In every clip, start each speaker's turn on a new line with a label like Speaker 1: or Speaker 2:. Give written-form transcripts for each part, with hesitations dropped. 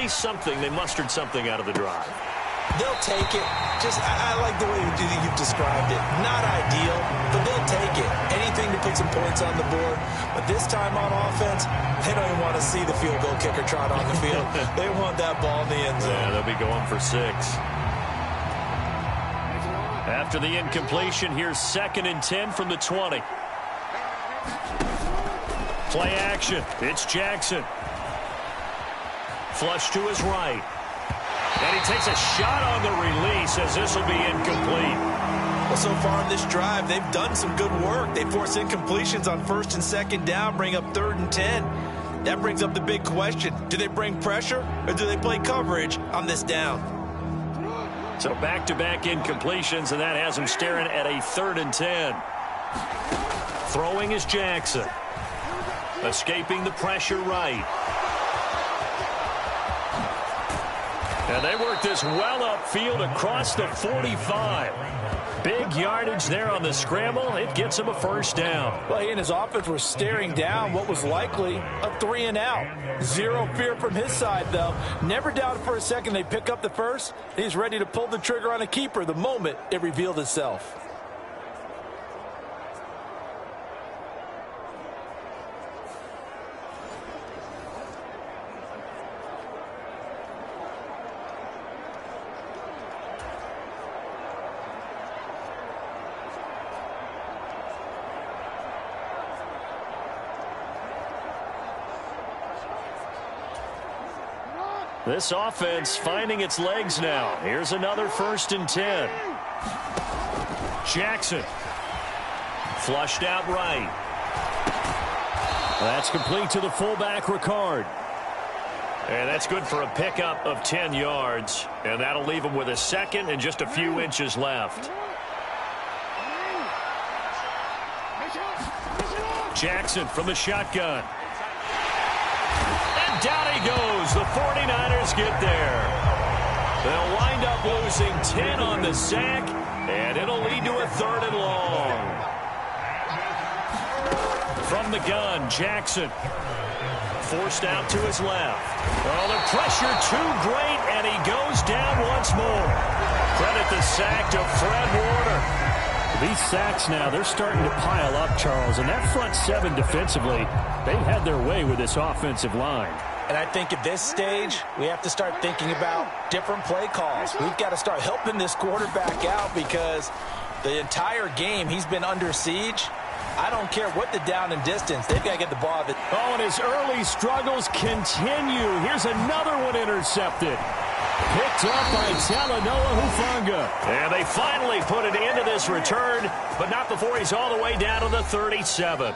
Speaker 1: least something. They mustered something out of the drive.
Speaker 2: They'll take it. I like the way you've described it. Not ideal, but they'll take it. Anything to put some points on the board. But this time on offense, they don't even want to see the field goal kicker trot on the field. They want that ball in the end zone.
Speaker 1: Yeah, they'll be going for 6. After the incompletion, here's 2nd and 10 from the 20. Play action. It's Jackson. Flush to his right. And he takes a shot on the release as this will be incomplete.
Speaker 2: Well, so far in this drive, they've done some good work. They force incompletions on 1st and 2nd down, bring up 3rd and 10. That brings up the big question. Do they bring pressure or do they play coverage on this down?
Speaker 1: So back-to-back incompletions, and that has him staring at a 3rd and 10. Throwing is Jackson. Escaping the pressure right. And they work this well upfield across the 45. Big yardage there on the scramble. It gets him a 1st down.
Speaker 2: Well, he and his offense were staring down what was likely a 3 and out. Zero fear from his side, though. Never doubted for a second they pick up the first. He's ready to pull the trigger on a keeper the moment it revealed itself.
Speaker 1: This offense finding its legs now. Here's another 1st and 10. Jackson. Flushed out right. That's complete to the fullback, Ricard. And that's good for a pickup of 10 yards. And that'll leave him with a 2nd and just a few inches left. Jackson from the shotgun. Down he goes. The 49ers get there. They'll wind up losing 10 on the sack, and it'll lead to a 3rd and long. From the gun, Jackson. Forced out to his left. Oh, the pressure too great, and he goes down once more. Credit the sack to Fred Warner. These sacks now, they're starting to pile up, Charles. And that front 7 defensively, they've had their way with this offensive line.
Speaker 2: And I think at this stage, we have to start thinking about different play calls. We've got to start helping this quarterback out because the entire game he's been under siege. I don't care what the down and distance. They've got to get the ball.
Speaker 1: Oh, and his early struggles continue. Here's another one intercepted. Picked up by Talanoa Hufanga. And they finally put an end to this return, but not before he's all the way down to the 37.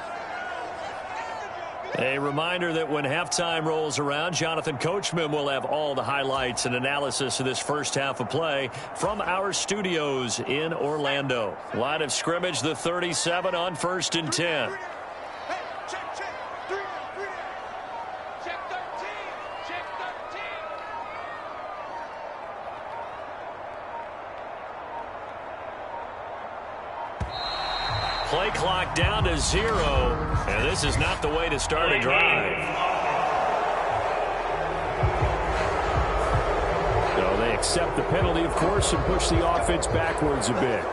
Speaker 1: A reminder that when halftime rolls around, Jonathan Coachman will have all the highlights and analysis of this first half of play from our studios in Orlando. Line of scrimmage, the 37 on 1st and 10. Play clock down to 0, and this is not the way to start a drive. So they accept the penalty, of course, and push the offense backwards a bit.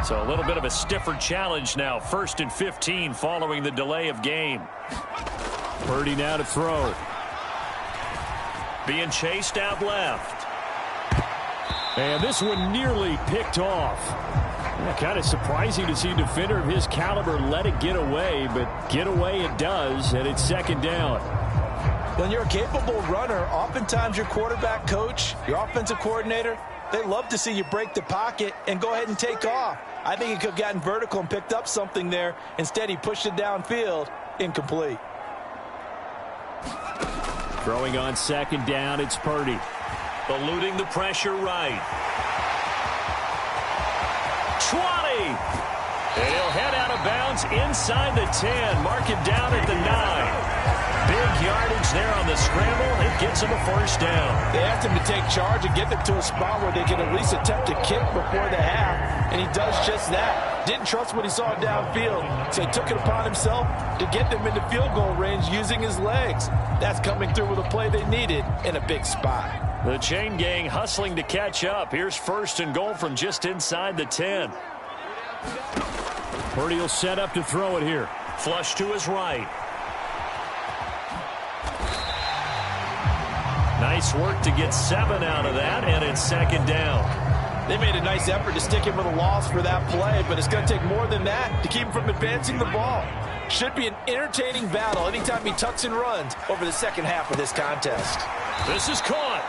Speaker 1: So a little bit of a stiffer challenge now. 1st and 15 following the delay of game. Purdy now to throw. Being chased out left. And this one nearly picked off. Yeah, kind of surprising to see a defender of his caliber let it get away, but get away it does, and it's 2nd down.
Speaker 2: When you're a capable runner, oftentimes your quarterback coach, your offensive coordinator, they love to see you break the pocket and go ahead and take off. I think he could have gotten vertical and picked up something there. Instead, he pushed it downfield. Incomplete.
Speaker 1: Throwing on 2nd down, it's Purdy. Eluding the pressure right. 20. And he'll head out of bounds inside the 10. Mark it down at the 9. Big yardage there on the scramble. It gets him a first down.
Speaker 2: They asked him to take charge and get them to a spot where they can at least attempt to kick before the half, and he does just that. Didn't trust what he saw downfield, so he took it upon himself to get them into field goal range using his legs. That's coming through with a play they needed in a big spot.
Speaker 1: The chain gang hustling to catch up. Here's first and goal from just inside the 10. Purdy will set up to throw it here. Flush to his right. Nice work to get 7 out of that, and it's second down.
Speaker 2: They made a nice effort to stick him with a loss for that play, but it's going to take more than that to keep him from advancing the ball. Should be an entertaining battle anytime he tucks and runs over the second half of this contest.
Speaker 1: This is caught.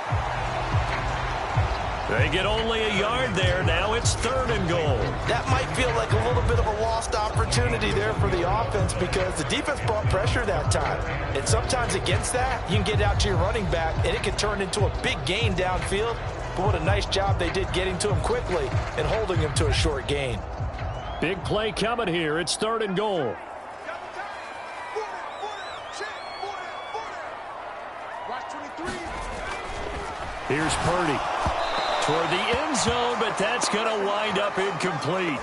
Speaker 1: They get only a yard there. Now it's third and goal.
Speaker 2: That might feel like a little bit of a lost opportunity there for the offense because the defense brought pressure that time. And sometimes against that, you can get out to your running back, and it can turn into a big gain downfield. But what a nice job they did getting to him quickly and holding him to a short gain.
Speaker 1: Big play coming here. It's third and goal. Here's Purdy. Toward the end zone, but that's going to wind up incomplete.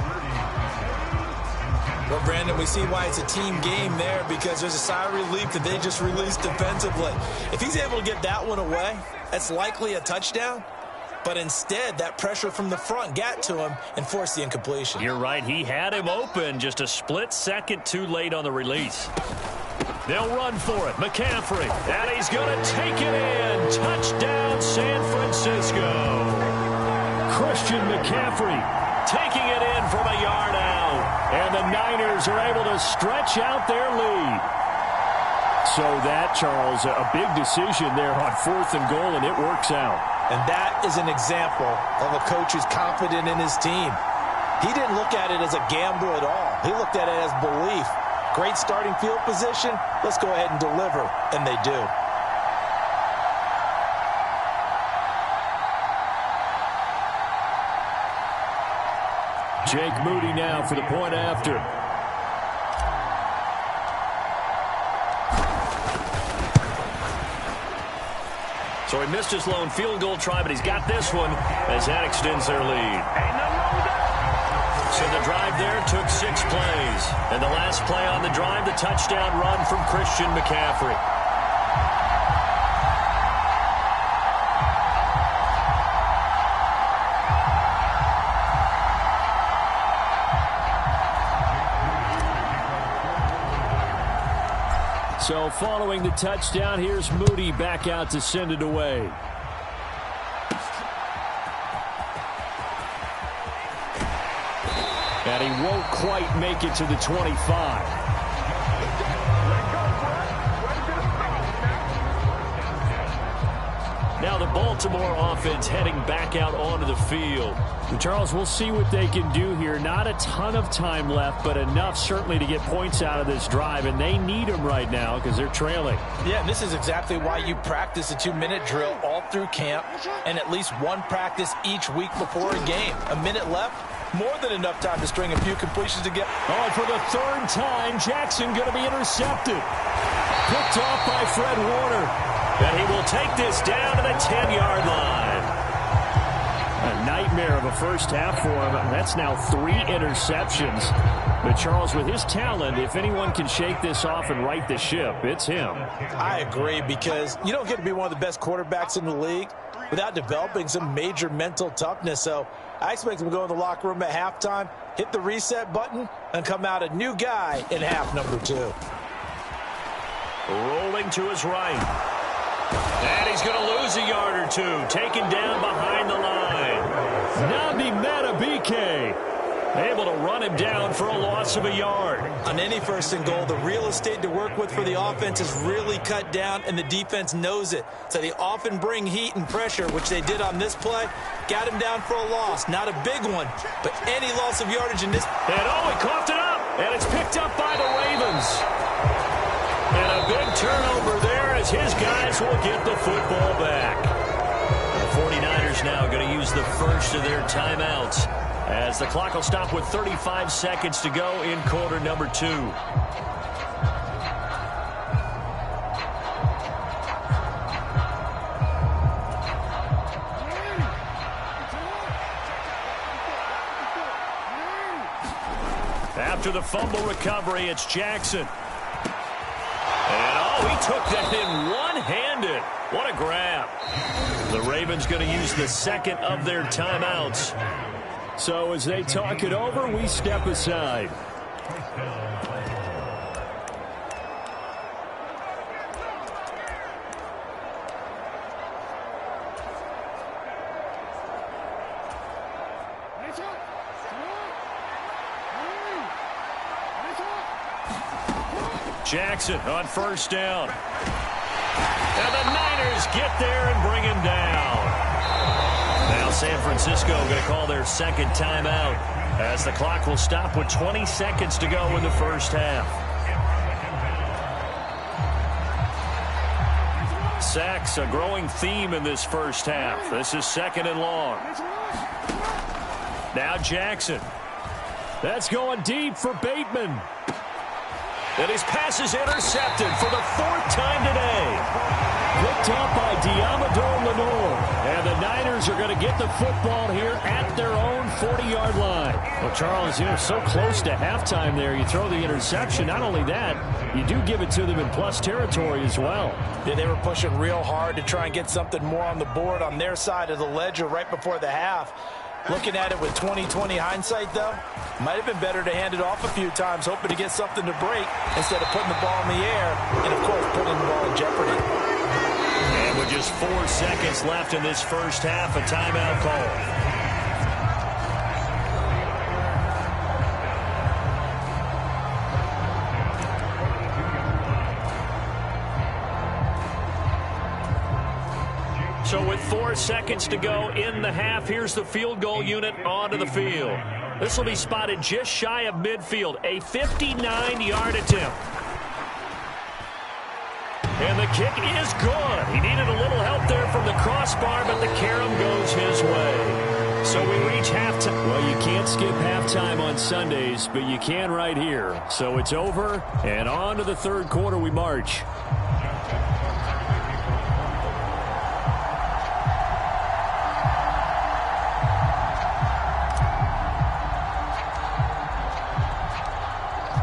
Speaker 2: Well, Brandon, we see why it's a team game there because there's a sigh of relief that they just released defensively. If he's able to get that one away, that's likely a touchdown. But instead, that pressure from the front got to him and forced the incompletion.
Speaker 1: You're right. He had him open, just a split second too late on the release. They'll run for it. McCaffrey. And he's going to take it in. Touchdown, San Francisco. Christian McCaffrey taking it in from a yard out. And the Niners are able to stretch out their lead. So that, Charles, a big decision there on fourth and goal, and it works out.
Speaker 2: And that is an example of a coach who's confident in his team. He didn't look at it as a gamble at all. He looked at it as belief. Great starting field position. Let's go ahead and deliver. And they do.
Speaker 1: Jake Moody now for the point after. So he missed his lone field goal try, but he's got this one as that extends their lead. So the drive there took 6 plays. And the last play on the drive, the touchdown run from Christian McCaffrey. So following the touchdown, here's Moody back out to send it away. And he won't quite make it to the 25. Now the Baltimore offense heading back out onto the field. Charles, we'll see what they can do here. Not a ton of time left, but enough certainly to get points out of this drive, and they need them right now because they're trailing.
Speaker 2: Yeah, and this is exactly why you practice a 2-minute drill all through camp and at least one practice each week before a game. A minute left, more than enough time to string a few completions together.
Speaker 1: Oh, and for the third time, Jackson going to be intercepted. Picked off by Fred Warner. And he will take this down to the 10-yard line. A nightmare of a first half for him. That's now 3 interceptions. But Charles, with his talent, if anyone can shake this off and right the ship, it's him.
Speaker 2: I agree, because you don't get to be one of the best quarterbacks in the league without developing some major mental toughness. So I expect him to go in the locker room at halftime, hit the reset button, and come out a new guy in half number 2.
Speaker 1: Rolling to his right. And he's going to lose a yard or 2. Taken down behind the line. Nabi Matabike able to run him down for a loss of a yard.
Speaker 2: On any first and goal, the real estate to work with for the offense is really cut down, and the defense knows it. So they often bring heat and pressure, which they did on this play. Got him down for a loss. Not a big one, but any loss of yardage in this.
Speaker 1: And oh, he coughed it up. And it's picked up by the Ravens. And a big turnover there as his guys will get the football back. The 49ers now going to use the first of their timeouts as the clock will stop with 35 seconds to go in quarter number 2. After the fumble recovery, it's Jackson. And, he took that in one-handed. What a grab. The Ravens going to use the second of their timeouts. So as they talk it over, we step aside. Jackson on first down. And the Niners get there and bring him down. Now San Francisco going to call their second timeout as the clock will stop with 20 seconds to go in the first half. Sacks, a growing theme in this first half. This is second and long. Now Jackson. That's going deep for Bateman. And his pass is intercepted for the fourth time today. Picked up by Diamador Lenore. And the Niners are going to get the football here at their own 40-yard line. Well, Charles, so close to halftime there. You throw the interception. Not only that, you do give it to them in plus territory as well.
Speaker 2: Yeah, they were pushing real hard to try and get something more on the board on their side of the ledger right before the half. Looking at it with 20/20 hindsight, though, might have been better to hand it off a few times, hoping to get something to break instead of putting the ball in the air and, of course, putting the ball in jeopardy.
Speaker 1: And with just 4 seconds left in this first half, a timeout call. So with 4 seconds to go in the half, here's the field goal unit onto the field. This will be spotted just shy of midfield, a 59-yard attempt. And the kick is good. He needed a little help there from the crossbar, but the carom goes his way. So we reach halftime. Well, you can't skip halftime on Sundays, but you can right here. So it's over, and on to the third quarter we march.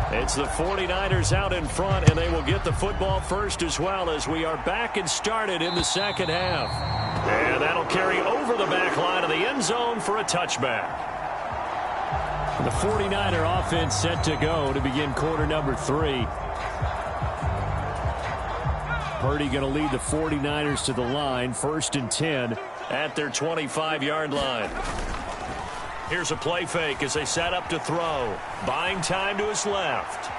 Speaker 1: It's the 49ers out in front, and they will get the football first as well as we are back and started in the second half. And that'll carry over the back line of the end zone for a touchback. The 49er offense set to go to begin quarter number 3. Purdy going to lead the 49ers to the line, 1st and 10 at their 25-yard line. Here's a play fake as they set up to throw. Buying time to his left.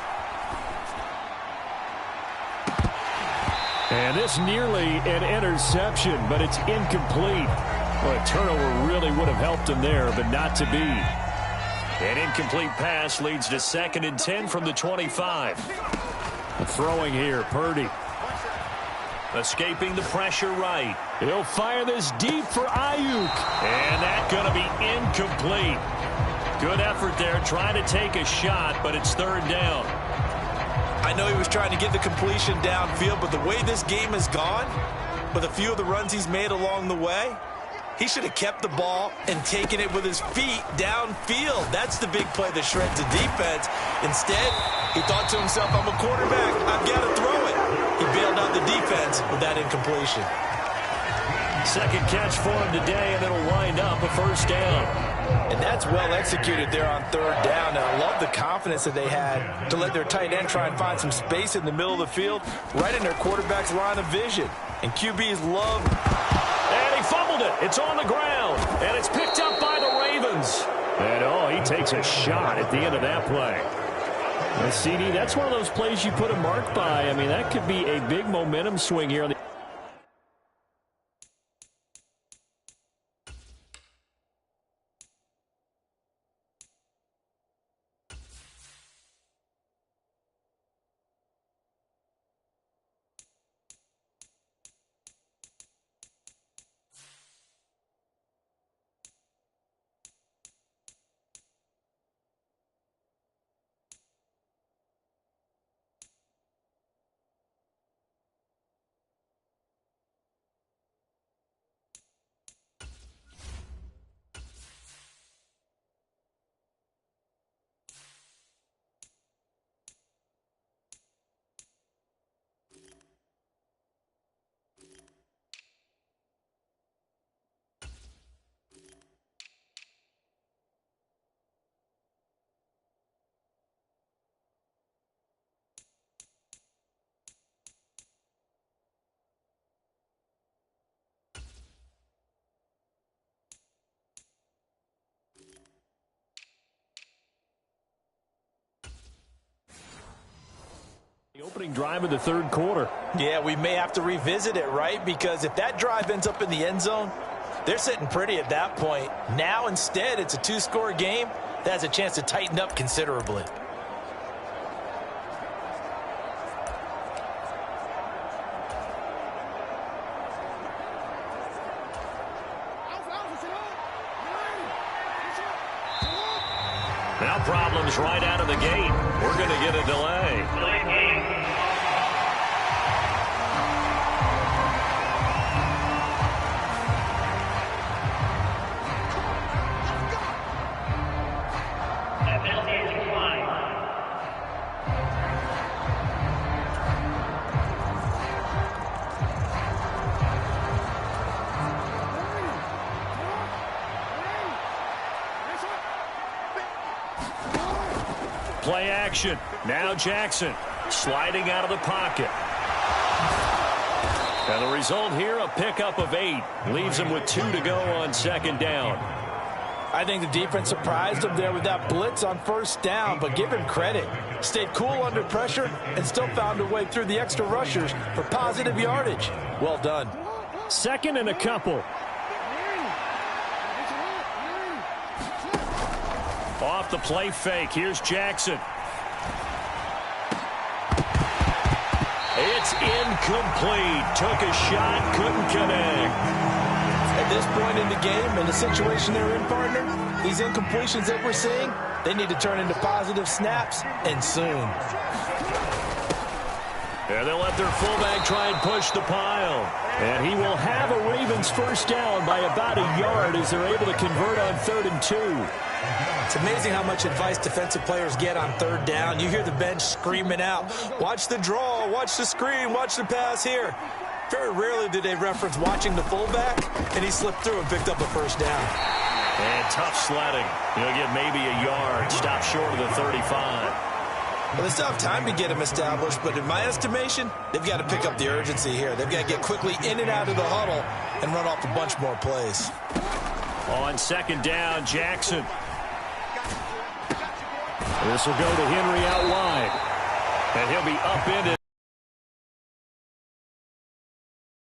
Speaker 1: And this nearly an interception, but it's incomplete. Well, a turnover really would have helped him there, but not to be. An incomplete pass leads to 2nd and 10 from the 25. Throwing here, Purdy. Escaping the pressure right. He'll fire this deep for Ayuk. And that's going to be incomplete. Good effort there trying to take a shot, but it's 3rd down.
Speaker 2: I know he was trying to get the completion downfield, but the way this game has gone, with a few of the runs he's made along the way, he should have kept the ball and taken it with his feet downfield. That's the big play that shreds the defense. Instead, he thought to himself, I'm a quarterback. I've got to throw it. He bailed out the defense with that incompletion.
Speaker 1: Second catch for him today, and it'll wind up a 1st down.
Speaker 2: And that's well executed there on 3rd down. And I love the confidence that they had to let their tight end try and find some space in the middle of the field, right in their quarterback's line of vision. And QBs love.
Speaker 1: And he fumbled it. It's on the ground. And it's picked up by the Ravens. And, he takes a shot at the end of that play. And CD, that's one of those plays you put a mark by. I mean, that could be a big momentum swing here on the opening drive of the third quarter.
Speaker 2: Yeah, we may have to revisit it, right? Because if that drive ends up in the end zone, they're sitting pretty at that point. Now, instead, it's a two-score game that has a chance to tighten up considerably.
Speaker 1: Now problems right out of the gate. We're going to get a delay. Play action. Now Jackson sliding out of the pocket. And the result here, a pickup of 8. Leaves him with 2 to go on second down.
Speaker 2: I think the defense surprised him there with that blitz on first down, but give him credit. Stayed cool under pressure and still found a way through the extra rushers for positive yardage. Well done.
Speaker 1: Second and a couple. Off the play fake. Here's Jackson. It's incomplete. Took a shot, couldn't connect.
Speaker 2: At this point in the game, in the situation they're in, partner, these incompletions that we're seeing, they need to turn into positive snaps, and soon.
Speaker 1: And they'll let their fullback try and push the pile. And he will have a Ravens first down by about a yard as they're able to convert on 3rd and 2.
Speaker 2: It's amazing how much advice defensive players get on third down. You hear the bench screaming out, watch the draw, watch the screen, watch the pass here. Very rarely do they reference watching the fullback, and he slipped through and picked up a first down.
Speaker 1: And tough sledding. He'll get maybe a yard, stop short of the 35.
Speaker 2: Well, they still have time to get him established, but in my estimation, they've got to pick up the urgency here. They've got to get quickly in and out of the huddle and run off a bunch more plays.
Speaker 1: On second down, Jackson. This will go to Henry out wide. And he'll be upended.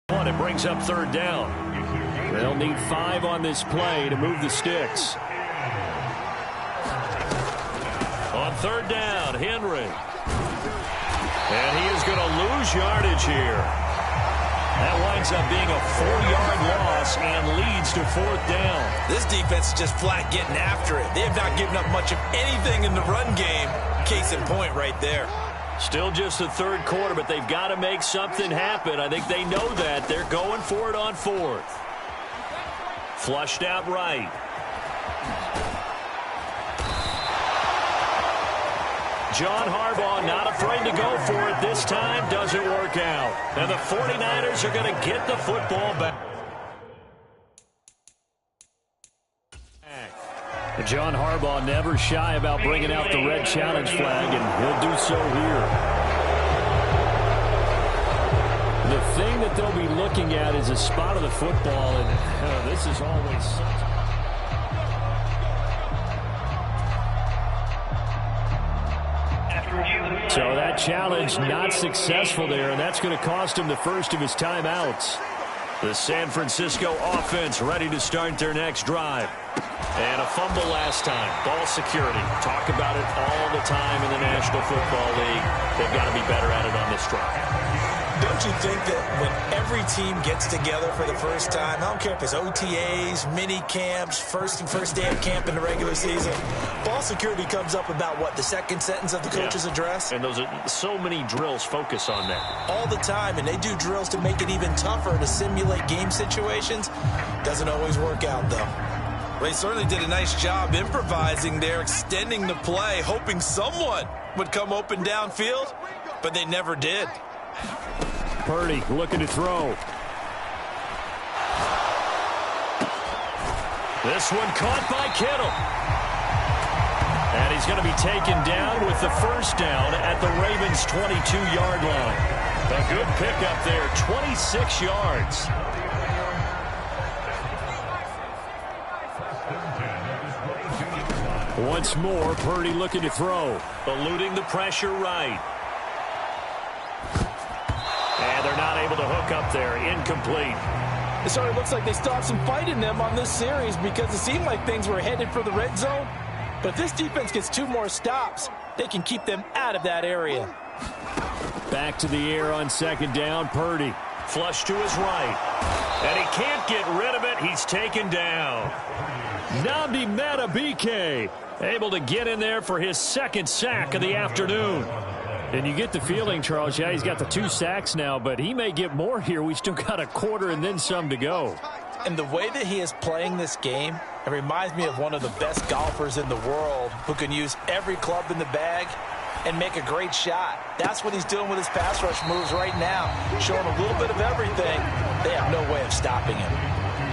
Speaker 1: It brings up third down. They'll need 5 on this play to move the sticks. On third down, Henry. And he is going to lose yardage here. That winds up being a 4-yard loss and leads to 4th down.
Speaker 2: This defense is just flat getting after it. They have not given up much of anything in the run game. Case in point right there.
Speaker 1: Still just the third quarter, but they've got to make something happen. I think they know that. They're going for it on 4th. Flushed out right. John Harbaugh not afraid to go for it this time. Doesn't work out. And the 49ers are going to get the football back. John Harbaugh never shy about bringing out the red challenge flag, and he'll do so here. The thing that they'll be looking at is a spot of the football, and this is always such... So that challenge not successful there, and that's going to cost him the first of his timeouts. The San Francisco offense ready to start their next drive. And a fumble last time. Ball security. Talk about it all the time in the National Football League. They've got to be better at it on this drive.
Speaker 2: Don't you think that when every team gets together for the first time, I don't care if it's OTAs, mini camps, first day of camp in the regular season, ball security comes up about what, the second sentence of the coach's address?
Speaker 1: And those are so many drills focus on that.
Speaker 2: All the time, and they do drills to make it even tougher to simulate game situations. Doesn't always work out, though. They certainly did a nice job improvising there, extending the play, hoping someone would come open downfield, but they never did.
Speaker 1: Purdy looking to throw. This one caught by Kittle. And he's going to be taken down with the first down at the Ravens' 22-yard line. A good pickup there, 26 yards. Once more, Purdy looking to throw. Eluding the pressure right. back up there, incomplete.
Speaker 2: It sort of looks like they still have some fight in them on this series because it seemed like things were headed for the red zone. But if this defense gets 2 more stops, they can keep them out of that area.
Speaker 1: Back to the air on second down, Purdy. Flush to his right. And he can't get rid of it. He's taken down. Nnamdi Madubuike able to get in there for his second sack of the afternoon. And you get the feeling, Charles, yeah, he's got the 2 sacks now, but he may get more here. We still got a quarter and then some to go.
Speaker 2: And the way that he is playing this game, it reminds me of one of the best golfers in the world who can use every club in the bag and make a great shot. That's what he's doing with his pass rush moves right now, showing a little bit of everything. They have no way of stopping him.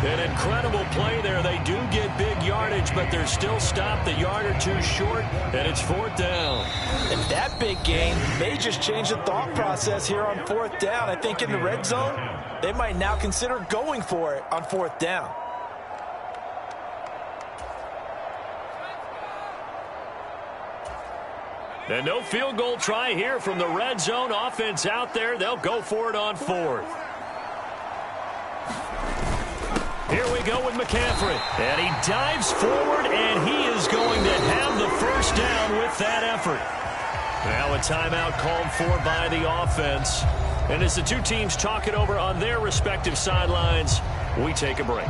Speaker 1: An incredible play there. They do get big yardage, but they're still stopped a yard or 2 short, and it's 4th down.
Speaker 2: And that big gain may just change the thought process here on 4th down. I think in the red zone, they might now consider going for it on 4th down.
Speaker 1: And no field goal try here from the red zone. Offense out there. They'll go for it on 4th. Here we go with McCaffrey. And he dives forward, and he is going to have the first down with that effort. Now a timeout called for by the offense. And as the 2 teams talk it over on their respective sidelines, we take a break.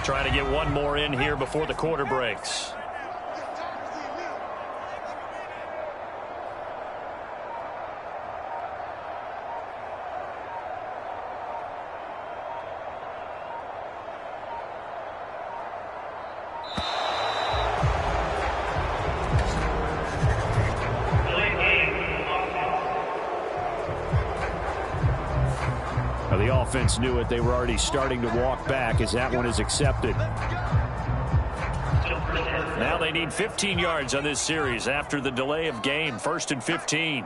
Speaker 1: Trying to get one more in here before the quarter breaks. The offense knew it. They were already starting to walk back as that one is accepted. Now they need 15 yards on this series after the delay of game. 1st and 15.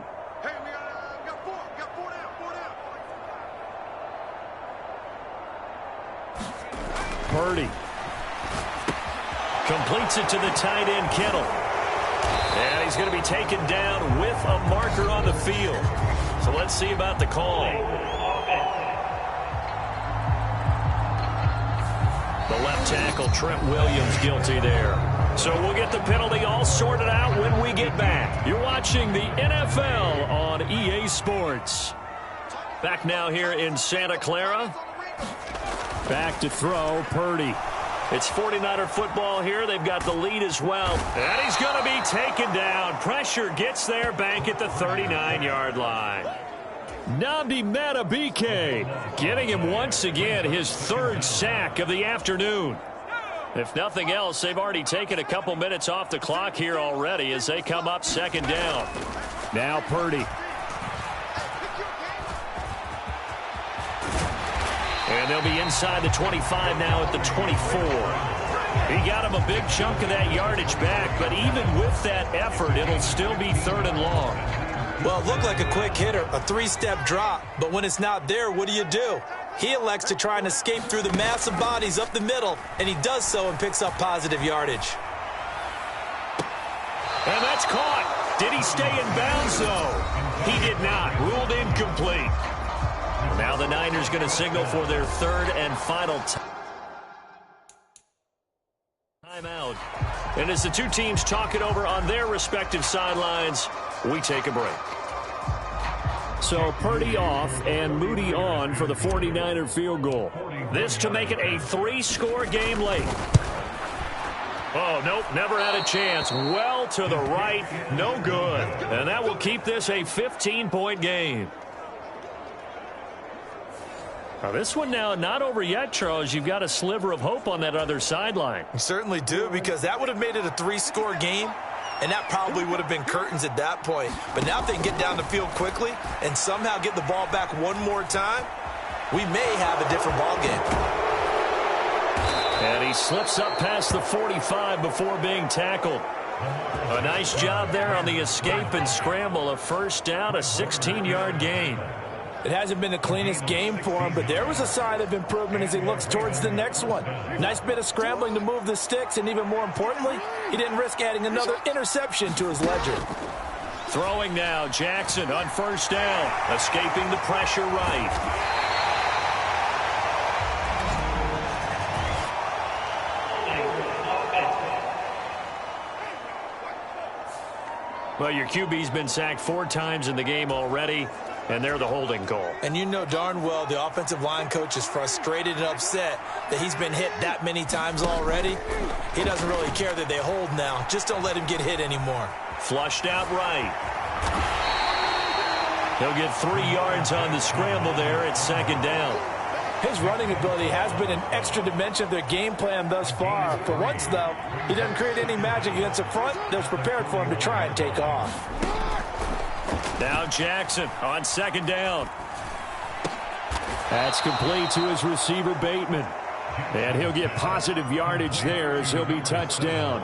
Speaker 1: Purdy completes it to the tight end, Kittle. And he's going to be taken down with a marker on the field. So let's see about the call. The left tackle, Trent Williams, guilty there. So we'll get the penalty all sorted out when we get back. You're watching the NFL on EA Sports. Back now here in Santa Clara. Back to throw, Purdy. It's 49er football here. They've got the lead as well. And he's going to be taken down. Pressure gets there, bank at the 39-yard line. Nnamdi Madubuike getting him once again his 3rd sack of the afternoon. If nothing else, they've already taken a couple minutes off the clock here already as they come up 2nd down. Now Purdy. And they'll be inside the 25 now at the 24. He got him a big chunk of that yardage back, but even with that effort, it'll still be 3rd and long.
Speaker 2: Well, it looked like a quick hitter, a 3-step drop, but when it's not there, what do? He elects to try and escape through the massive bodies up the middle, and he does so and picks up positive yardage.
Speaker 1: And that's caught. Did he stay in bounds, though? He did not. Ruled incomplete. Now the Niners going to signal for their 3rd and final timeout. And as the 2 teams talk it over on their respective sidelines, we take a break. So Purdy off and Moody on for the 49er field goal. This to make it a 3-score game late. Oh, nope, never had a chance. Well to the right, no good. And that will keep this a 15-point game. Now this one now not over yet, Charles. You've got a sliver of hope on that other sideline.
Speaker 2: You certainly do, because that would have made it a 3-score game, and that probably would have been curtains at that point. But now if they can get down the field quickly and somehow get the ball back one more time, we may have a different ball game.
Speaker 1: And he slips up past the 45 before being tackled. A nice job there on the escape and scramble. A first down, a 16-yard gain.
Speaker 2: It hasn't been the cleanest game for him, but there was a sign of improvement as he looks towards the next one. Nice bit of scrambling to move the sticks, and even more importantly, he didn't risk adding another interception to his ledger.
Speaker 1: Throwing now, Jackson on first down, escaping the pressure right. Well, your QB's been sacked 4 times in the game already, and they're the holding call.
Speaker 2: And you know darn well the offensive line coach is frustrated and upset that he's been hit that many times already. He doesn't really care that they hold now. Just don't let him get hit anymore.
Speaker 1: Flushed out right. He'll get 3 yards on the scramble there at second down.
Speaker 2: His running ability has been an extra dimension of their game plan thus far. For once, though, he doesn't create any magic against the front that's prepared for him to try and take off.
Speaker 1: Now Jackson on second down. That's complete to his receiver, Bateman. And he'll get positive yardage there as he'll be touchdown.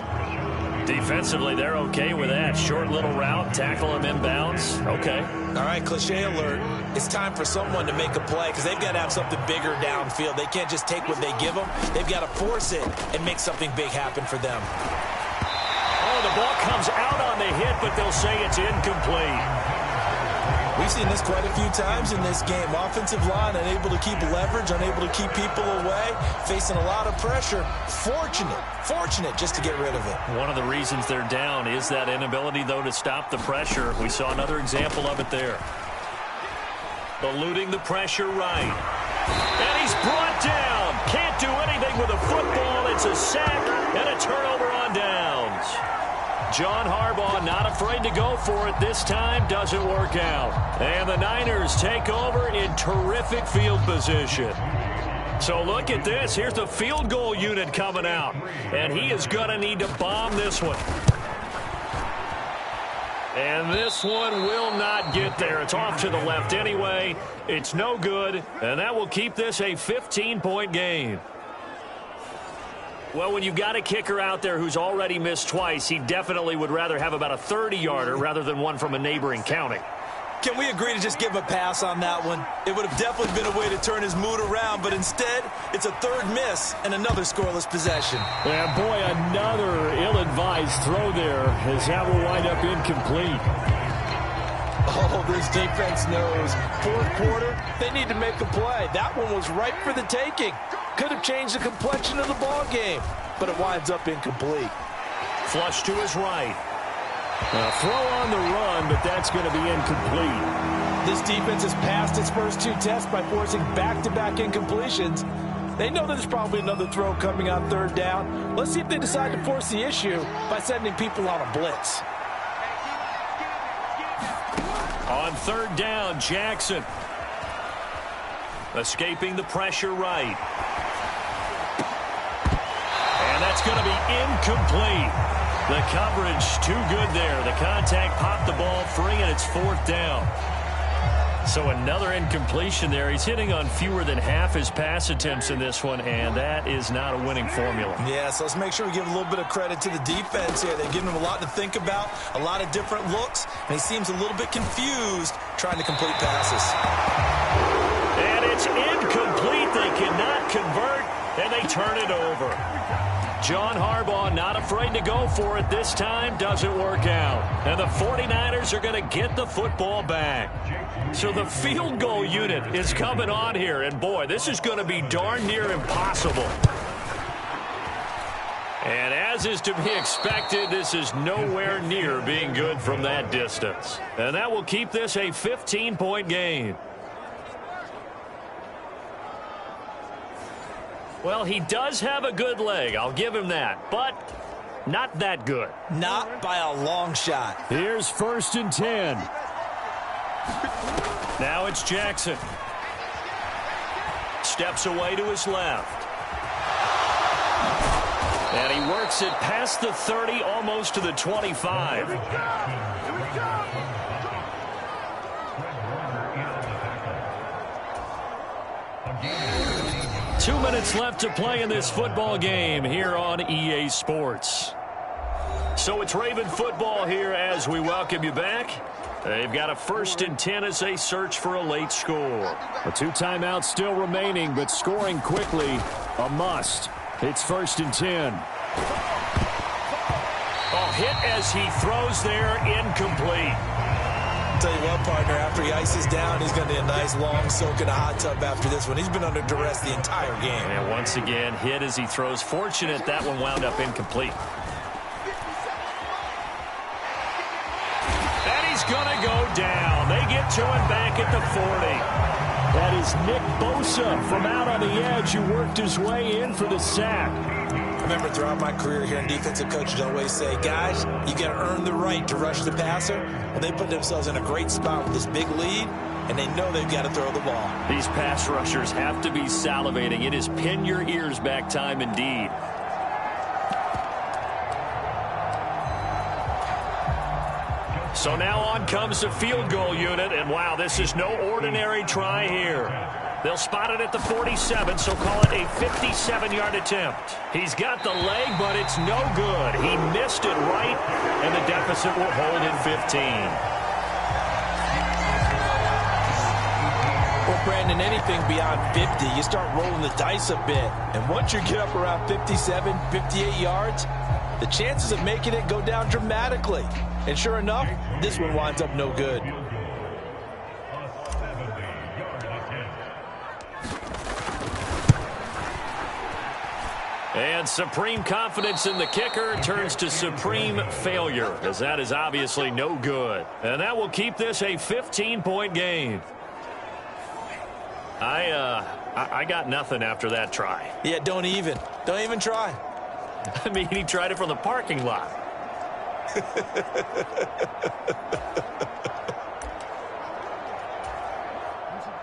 Speaker 1: Defensively, they're okay with that. Short little route, tackle him inbounds. Okay.
Speaker 2: All right, cliche alert. It's time for someone to make a play because they've got to have something bigger downfield. They can't just take what they give them. They've got to force it and make something big happen for them.
Speaker 1: Oh, the ball comes out on the hit, but they'll say it's incomplete.
Speaker 2: We've seen this quite a few times in this game. Offensive line unable to keep leverage, unable to keep people away, facing a lot of pressure. Fortunate just to get rid of it.
Speaker 1: One of the reasons they're down is that inability, though, to stop the pressure. We saw another example of it there. Eluding the pressure right. And he's brought down. Can't do anything with a football. It's a sack and a turnover on downs. John Harbaugh not afraid to go for it this time. Doesn't work out. And the Niners take over in terrific field position. So look at this. Here's the field goal unit coming out. And he is going to need to bomb this one. And this one will not get there. It's off to the left anyway. It's no good. And that will keep this a 15-point game. Well, when you've got a kicker out there who's already missed twice, he definitely would rather have about a 30-yarder rather than one from a neighboring county.
Speaker 2: Can we agree to just give him a pass on that one? It would have definitely been a way to turn his mood around, but instead, it's a third miss and another scoreless possession.
Speaker 1: And boy, another ill-advised throw there as that will wind up incomplete.
Speaker 2: Oh, this defense knows. Fourth quarter, they need to make a play. That one was ripe for the taking. Could have changed the complexion of the ball game, but it winds up incomplete.
Speaker 1: Flush to his right. A throw on the run, but that's going to be incomplete.
Speaker 2: This defense has passed its first 2 tests by forcing back-to-back incompletions. They know there's probably another throw coming on third down. Let's see if they decide to force the issue by sending people on a blitz.
Speaker 1: On third down, Jackson. Escaping the pressure right. And that's going to be incomplete. The coverage too good there. The contact popped the ball free, and it's fourth down. So another incompletion there. He's hitting on fewer than half his pass attempts in this one, and that is not a winning formula.
Speaker 2: Yeah, so let's make sure we give a little bit of credit to the defense here. They've given him a lot to think about, a lot of different looks, and he seems a little bit confused trying to complete passes.
Speaker 1: And it's incomplete. They cannot convert, and they turn it over. John Harbaugh not afraid to go for it this time. Doesn't work out. And the 49ers are going to get the football back. So the field goal unit is coming on here. And, boy, this is going to be darn near impossible. And as is to be expected, this is nowhere near being good from that distance. And that will keep this a 15-point game. Well, he does have a good leg. I'll give him that. But not that good.
Speaker 2: Not by a long shot.
Speaker 1: Here's 1st and 10. Now it's Jackson. Steps away to his left. And he works it past the 30, almost to the 25. Here we go. 2 minutes left to play in this football game here on EA Sports. So it's Raven football here as we welcome you back. They've got a 1st and 10 as they search for a late score.
Speaker 3: A 2 timeouts still remaining, but scoring quickly, a must. It's 1st and 10.
Speaker 1: Hit as he throws there, incomplete.
Speaker 2: Tell you what, partner, after he ices down, he's going to need a nice long soak in a hot tub after this one. He's been under duress the entire game.
Speaker 1: And once again, hit as he throws. Fortunate that one wound up incomplete. And he's going to go down. They get to him back at the 40.
Speaker 3: That is Nick Bosa from out on the edge who worked his way in for the sack.
Speaker 2: I remember throughout my career here, defensive coaches always say, guys, you got to earn the right to rush the passer. Well, they put themselves in a great spot with this big lead, and they know they've got to throw the ball.
Speaker 1: These pass rushers have to be salivating. It is pin your ears back time indeed. So now on comes the field goal unit, and wow, this is no ordinary try here. They'll spot it at the 47, so call it a 57-yard attempt. He's got the leg, but it's no good. He missed it right, and the deficit will hold at 15.
Speaker 2: Well, Brandon, anything beyond 50, you start rolling the dice a bit. And once you get up around 57, 58 yards, the chances of making it go down dramatically. And sure enough, this one winds up no good.
Speaker 1: And supreme confidence in the kicker turns to supreme failure, as that is obviously no good. And that will keep this a 15-point game. I got nothing after that try.
Speaker 2: Yeah, don't even try.
Speaker 1: I mean, he tried it from the parking lot.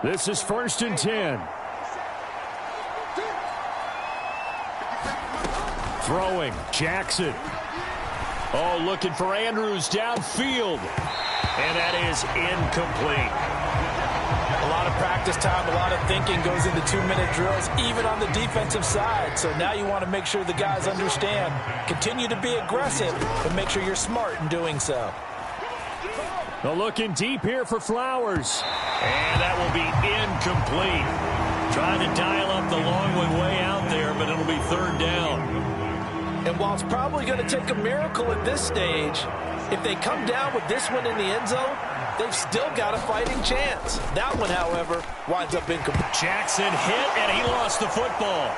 Speaker 3: This is 1st and 10. Throwing, Jackson. Oh, looking for Andrews downfield.
Speaker 1: And that is incomplete.
Speaker 2: A lot of practice time, a lot of thinking goes into 2-minute drills, even on the defensive side. So now you want to make sure the guys understand. Continue to be aggressive, but make sure you're smart in doing so.
Speaker 3: They're looking deep here for Flowers.
Speaker 1: And that will be incomplete. Trying to dial up the long way out there, but it'll be 3rd down.
Speaker 2: And while it's probably going to take a miracle at this stage, if they come down with this one in the end zone, they've still got a fighting chance. That one, however, winds up incomplete.
Speaker 1: Jackson hit, and he lost the football.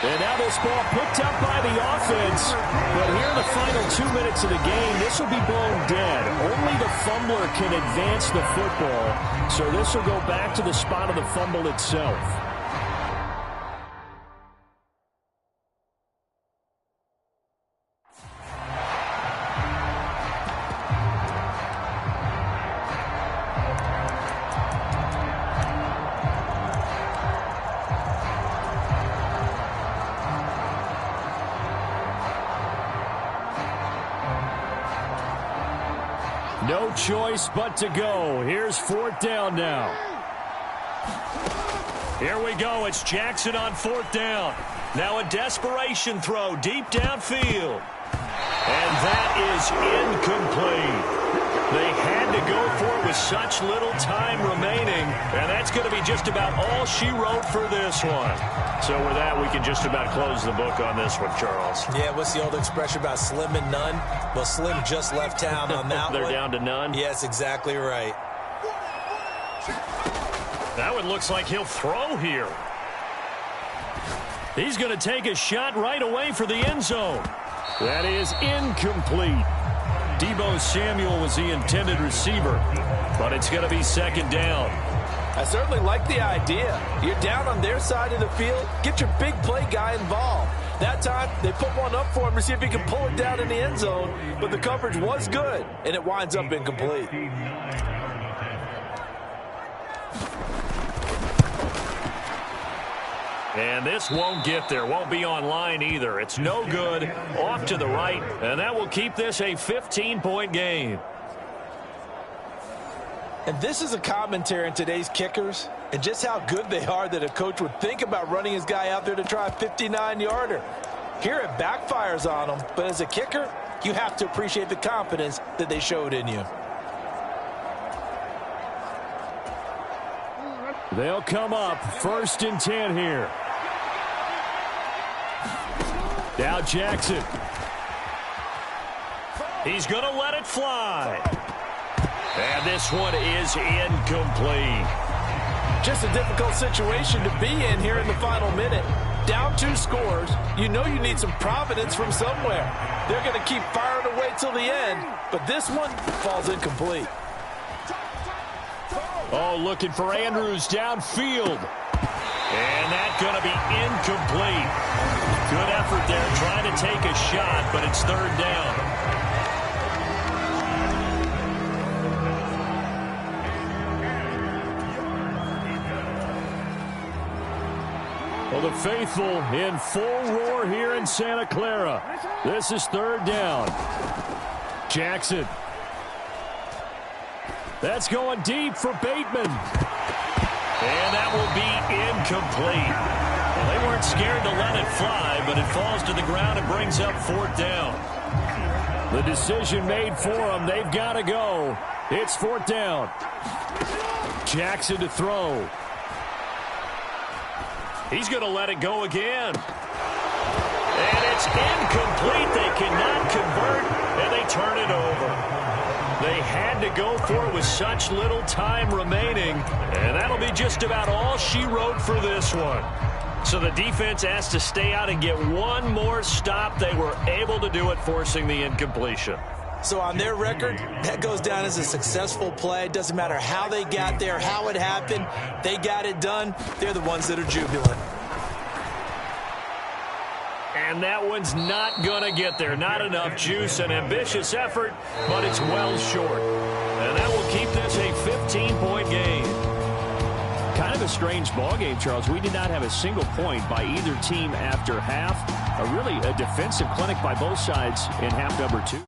Speaker 3: And now this ball picked up by the offense. But here in the final 2 minutes of the game, this will be blown dead. Only the fumbler can advance the football. So this will go back to the spot of the fumble itself. No choice but to go. Here's 4th down now.
Speaker 1: Here we go. It's Jackson on 4th down. Now a desperation throw deep downfield. And that is incomplete. They had to go for it with such little time remaining. And that's going to be just about all she wrote for this one. So with that, we can just about close the book on this one, Charles.
Speaker 2: Yeah, what's the old expression about slim and none? Well, Slim just left town on that
Speaker 1: They're
Speaker 2: one.
Speaker 1: down to none?
Speaker 2: Yes, exactly right.
Speaker 1: That one looks like he'll throw here. He's going to take a shot right away for the end zone.
Speaker 3: That is incomplete.
Speaker 1: Deebo Samuel was the intended receiver, but it's going to be 2nd down.
Speaker 2: I certainly like the idea. You're down on their side of the field. Get your big play guy involved. That time, they put one up for him to see if he can pull it down in the end zone, but the coverage was good, and it winds up incomplete.
Speaker 1: And this won't get there. Won't be online either. It's no good. Off to the right. And that will keep this a 15-point game.
Speaker 2: And this is a commentary on today's kickers and just how good they are that a coach would think about running his guy out there to try a 59-yarder. Here it backfires on them, but as a kicker, you have to appreciate the confidence that they showed in you.
Speaker 3: They'll come up 1st and 10 here. Now Jackson.
Speaker 1: He's going to let it fly. And this one is incomplete.
Speaker 2: Just a difficult situation to be in here in the final minute. Down 2 scores, you know you need some providence from somewhere. They're going to keep firing away till the end, but this one falls incomplete.
Speaker 3: Oh, looking for Andrews downfield.
Speaker 1: And that's going to be incomplete. Good effort there trying to take a shot, but it's 3rd down.
Speaker 3: Well, the faithful in full roar here in Santa Clara. This is 3rd down. Jackson. That's going deep for Bateman.
Speaker 1: And that will be incomplete. Well, they weren't scared to let it fly, but it falls to the ground and brings up 4th down.
Speaker 3: The decision made for them. They've got to go. It's 4th down. Jackson to throw.
Speaker 1: He's going to let it go again. And it's incomplete. They cannot convert, and they turn it over. They had to go for it with such little time remaining, and that'll be just about all she wrote for this one. So the defense has to stay out and get one more stop. They were able to do it, forcing the incompletion.
Speaker 2: So on their record, that goes down as a successful play. It doesn't matter how they got there, how it happened. They got it done. They're the ones that are jubilant.
Speaker 1: And that one's not going to get there. Not enough juice. An ambitious effort, but it's well short. And that will keep this a 15-point game.
Speaker 3: Kind of a strange ball game, Charles. We did not have a single point by either team after half. Really a defensive clinic by both sides in half number 2.